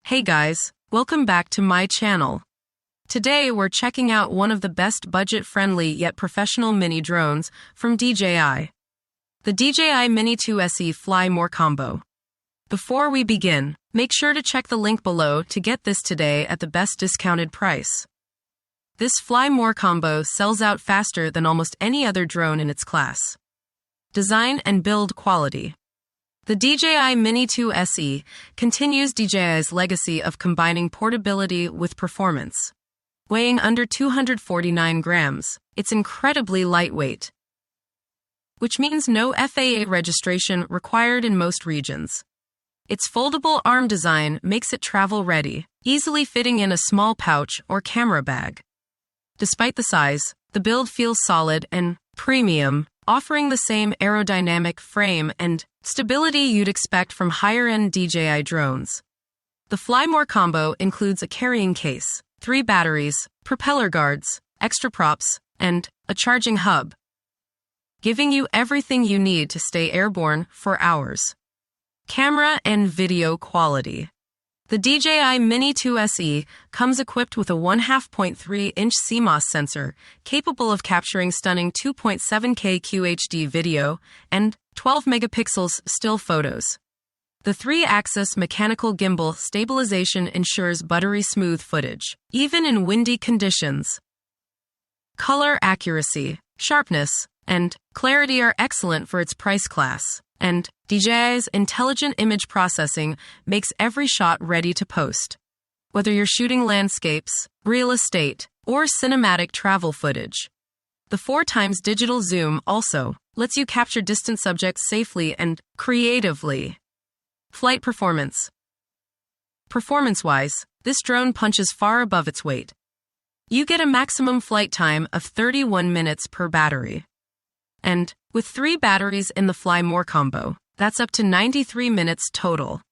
Hey guys, welcome back to my channel. Today we're checking out one of the best budget-friendly yet professional mini drones from DJI. The DJI Mini 2 SE Fly More Combo. Before we begin, make sure to check the link below to get this today at the best discounted price. This Fly More Combo sells out faster than almost any other drone in its class. Design and build quality. The DJI Mini 2 SE continues DJI's legacy of combining portability with performance. Weighing under 249 grams, it's incredibly lightweight, which means no FAA registration required in most regions. Its foldable arm design makes it travel-ready, easily fitting in a small pouch or camera bag. Despite the size, the build feels solid and premium, offering the same aerodynamic frame and stability you'd expect from higher-end DJI drones. The Fly More Combo includes a carrying case, 3 batteries, propeller guards, extra props, and a charging hub, giving you everything you need to stay airborne for hours. Camera and video quality. The DJI Mini 2 SE comes equipped with a 1/2.3-inch CMOS sensor capable of capturing stunning 2.7K QHD video and 12 megapixels still photos. The 3-axis mechanical gimbal stabilization ensures buttery smooth footage, even in windy conditions. Color accuracy, sharpness, and clarity are excellent for its price class, and DJI's intelligent image processing makes every shot ready to post. Whether you're shooting landscapes, real estate, or cinematic travel footage. The 4x digital zoom also lets you capture distant subjects safely and creatively. Flight performance. Performance-wise, this drone punches far above its weight. You get a maximum flight time of 31 minutes per battery. And with 3 batteries in the Fly More Combo, that's up to 93 minutes total.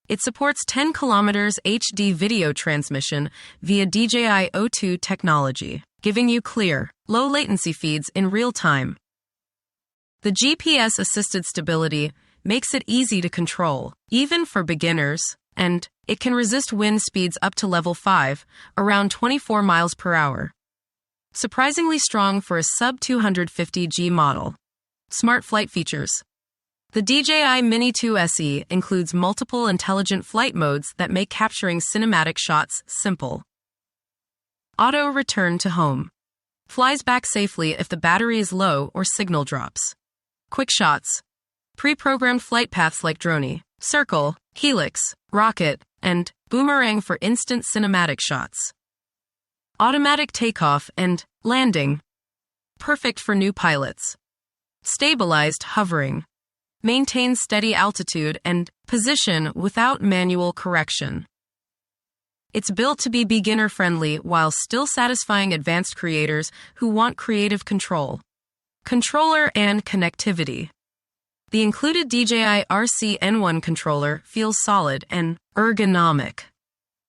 It supports 10 kilometers HD video transmission via DJI O2 technology, giving you clear, low-latency feeds in real time. The GPS-assisted stability makes it easy to control, even for beginners, and it can resist wind speeds up to level 5, around 24 miles per hour. Surprisingly strong for a sub-250G model. Smart flight features. The DJI Mini 2 SE includes multiple intelligent flight modes that make capturing cinematic shots simple. Auto return to home. Flies back safely if the battery is low or signal drops. QuickShots. Pre-programmed flight paths like drone, circle, helix, rocket, and boomerang for instant cinematic shots. Automatic takeoff and landing. Perfect for new pilots. Stabilized hovering. Maintains steady altitude and position without manual correction. It's built to be beginner-friendly while still satisfying advanced creators who want creative control. Controller and connectivity. The included DJI RC-N1 controller feels solid and ergonomic.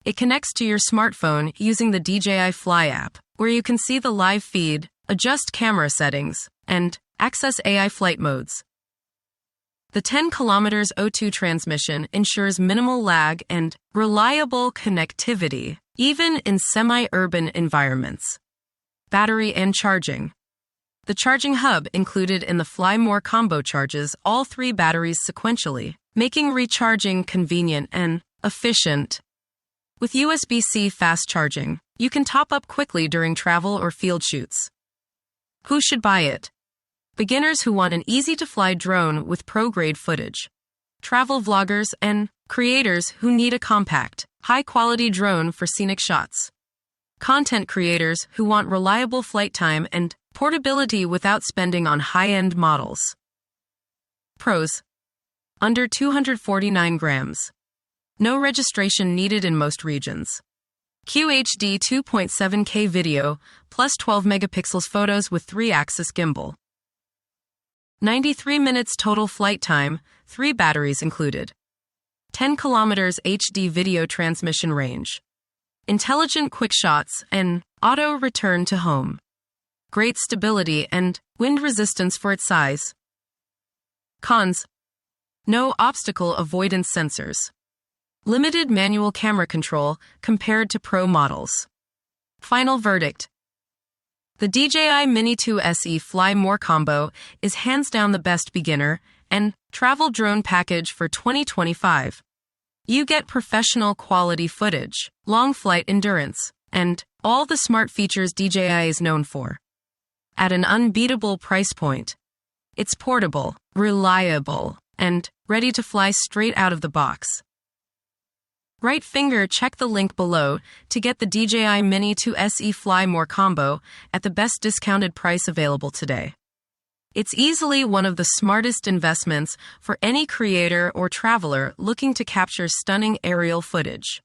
It connects to your smartphone using the DJI Fly app, where you can see the live feed, adjust camera settings, and access AI flight modes. The 10 kilometers O2 transmission ensures minimal lag and reliable connectivity, even in semi-urban environments. Battery and charging. The charging hub included in the Fly More Combo charges all 3 batteries sequentially, making recharging convenient and efficient. With USB-C fast charging, you can top up quickly during travel or field shoots. Who should buy it? Beginners who want an easy-to-fly drone with pro-grade footage. Travel vloggers and creators who need a compact, high-quality drone for scenic shots. Content creators who want reliable flight time and portability without spending on high-end models. Pros. Under 249 grams. No registration needed in most regions. QHD 2.7K video, plus 12 megapixels photos with 3-axis gimbal. 93 minutes total flight time, 3 batteries included. 10 kilometers HD video transmission range. Intelligent QuickShots and auto return to home. Great stability and wind resistance for its size. Cons. No obstacle avoidance sensors. limited manual camera control compared to pro models. Final verdict. The DJI Mini 2 SE Fly More combo is hands down the best beginner and travel drone package for 2025. You get professional quality footage, long flight endurance, and all the smart features DJI is known for. At an unbeatable price point. It's portable, reliable, and ready to fly straight out of the box. Right finger, check the link below to get the DJI Mini 2 SE Fly More combo at the best discounted price available today. It's easily one of the smartest investments for any creator or traveler looking to capture stunning aerial footage.